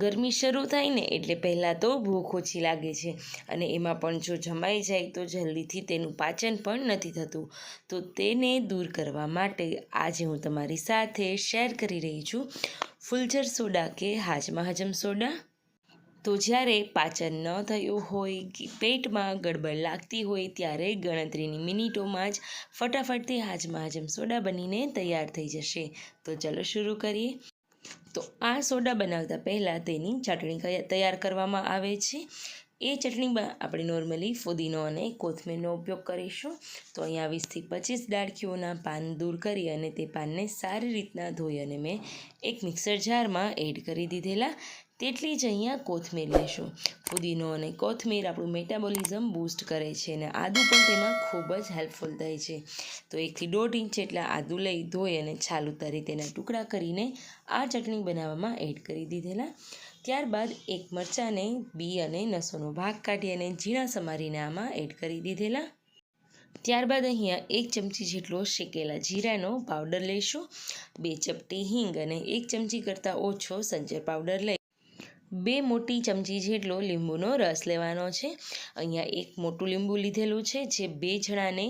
ગરમી શરૂ થાય ને એટલે પહેલાં તો ભૂખ ઓછી લાગે છે અને એમાં પણ જો જમાઈ જાય તો જલ્દીથી તેનું પાચન પણ નથી થતું. તો તેને દૂર કરવા માટે આજે હું તમારી સાથે શેર કરી રહી છું ફુલઝર સોડા કે હાજમા હજમ સોડા. તો જ્યારે પાચન ન થયું હોય કે પેટમાં ગડબડ લાગતી હોય ત્યારે ગણતરીની મિનિટોમાં જ ફટાફટથી હાજમા હજમ સોડા બનીને તૈયાર થઈ જશે. તો ચલો શરૂ કરીએ. તો આ સોડા બનાવતા પહેલાં તેની ચટણી તૈયાર કરવામાં આવે છે. એ ચટણીમાં આપણે નોર્મલી ફુદીનો અને કોથમીરનો ઉપયોગ કરીશું. તો અહીંયા 20થી 25 ડાળખીઓના પાન દૂર કરી અને તે પાનને સારી રીતના ધોઈ અને મેં એક મિક્સર જારમાં એડ કરી દીધેલા. તેટલી જ અહીંયા કોથમીર લેશું. ફુદીનો અને કોથમીર આપણું મેટાબોલિઝમ બૂસ્ટ કરે છે અને આદું પણ તેમાં ખૂબ જ હેલ્પફુલ થાય છે. તો 1થી 1.5 ઇંચ જેટલા આદું લઈ ધોઈ અને છાલ ઉતારી તેના ટુકડા કરીને આ ચટણી બનાવવામાં એડ કરી દીધેલા. ત્યારબાદ એક મરચાંને બી અને નસોનો ભાગ કાઢી અને ઝીણા સમારીને આમાં એડ કરી દીધેલા. ત્યારબાદ અહીંયા 1 ચમચી જેટલો શેકેલા જીરાનો પાવડર લઈશું. 2 ચપટી હિંગ અને 1 ચમચી કરતાં ઓછો સંચર પાવડર લઈ 2 મોટી ચમચી જેટલો લીંબુનો રસ લેવાનો છે. અહીંયા 1 મોટું લીંબુ લીધેલું છે જે 2 જણાને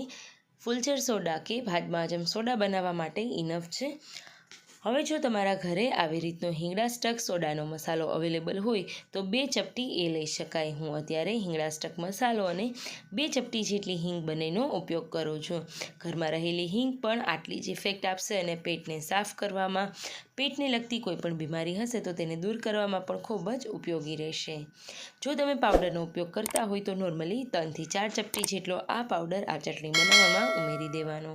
ફુલઝર સોડા કે હાજમા હજમ સોડા બનાવવા માટે ઇનફ છે. હવે જો તમારા ઘરે આવી રીતનો હિંગડા સ્ટક સોડાનો મસાલો અવેલેબલ હોય તો 2 ચપટી એ લઈ શકાય. હું અત્યારે હિંગડા સ્ટક મસાલો અને 2 ચપટી જેટલી હિંગ બંનેનો ઉપયોગ કરું છું. ઘરમાં રહેલી હિંગ પણ આટલી જ ઇફેક્ટ આપશે અને પેટને સાફ કરવામાં, પેટને લગતી કોઈ પણ બીમારી હશે તો તેને દૂર કરવામાં પણ ખૂબ જ ઉપયોગી રહેશે. જો તમે પાવડરનો ઉપયોગ કરતા હોય તો નોર્મલી 3થી 4 ચપટી જેટલો આ પાવડર આ ચટણી બનાવવામાં ઉમેરી દેવાનો.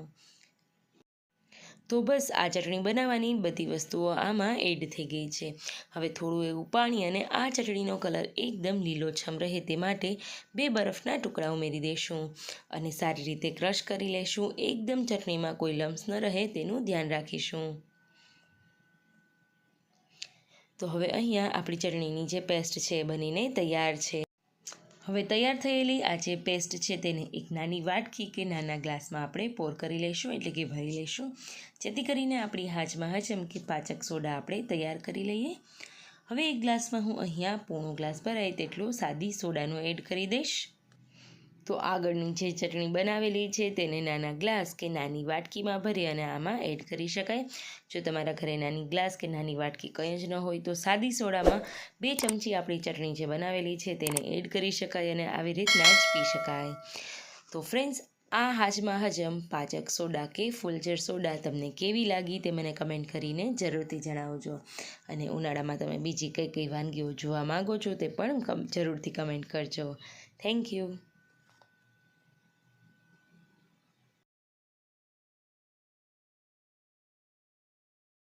તો બસ આ ચટણી બનાવવાની બધી વસ્તુઓ આમાં એડ થઈ ગઈ છે. હવે થોડું એવું પાણી અને આ ચટણીનો કલર એકદમ લીલોછમ રહે તે માટે 2 બરફના ટુકડા ઉમેરી દઈશું અને સારી રીતે ક્રશ કરી લઈશું. એકદમ ચટણીમાં કોઈ લમ્સ ન રહે તેનું ધ્યાન રાખીશું. તો હવે અહીંયા આપણી ચટણીની જે પેસ્ટ છે એ બનીને તૈયાર છે. હવે તૈયાર થયેલી આ જે પેસ્ટ છે તેને એક નાની વાટકી કે નાના ગ્લાસમાં આપણે પોર કરી લઈશું, એટલે કે ભરી લઈશું, જેથી કરીને આપણી હાજમા હજમ કે પાચક સોડા આપણે તૈયાર કરી લઈએ. હવે એક ગ્લાસમાં હું અહીંયા પોણો ગ્લાસ ભરાય તેટલું સાદી સોડાનું એડ કરી દઈશ. તો આગળની જે ચટણી બનાવેલી છે તેને નાના ગ્લાસ કે નાની વાટકીમાં ભરી અને આમાં એડ કરી શકાય. જો તમારા ઘરે નાની ગ્લાસ કે નાની વાટકી કંઈ જ ન હોય તો સાદી સોડામાં 2 ચમચી આપણી ચટણી જે બનાવેલી છે તેને એડ કરી શકાય અને આવી રીતના જ પી શકાય. તો ફ્રેન્ડ્સ, આ હાજમા હજમ પાચક સોડા કે ફુલઝર સોડા તમને કેવી લાગી તે મને કમેન્ટ કરીને જરૂરથી જણાવજો. અને ઉનાળામાં તમે બીજી કઈ વાનગીઓ જોવા માગો છો તે પણ જરૂરથી કમેન્ટ કરજો. Thank you.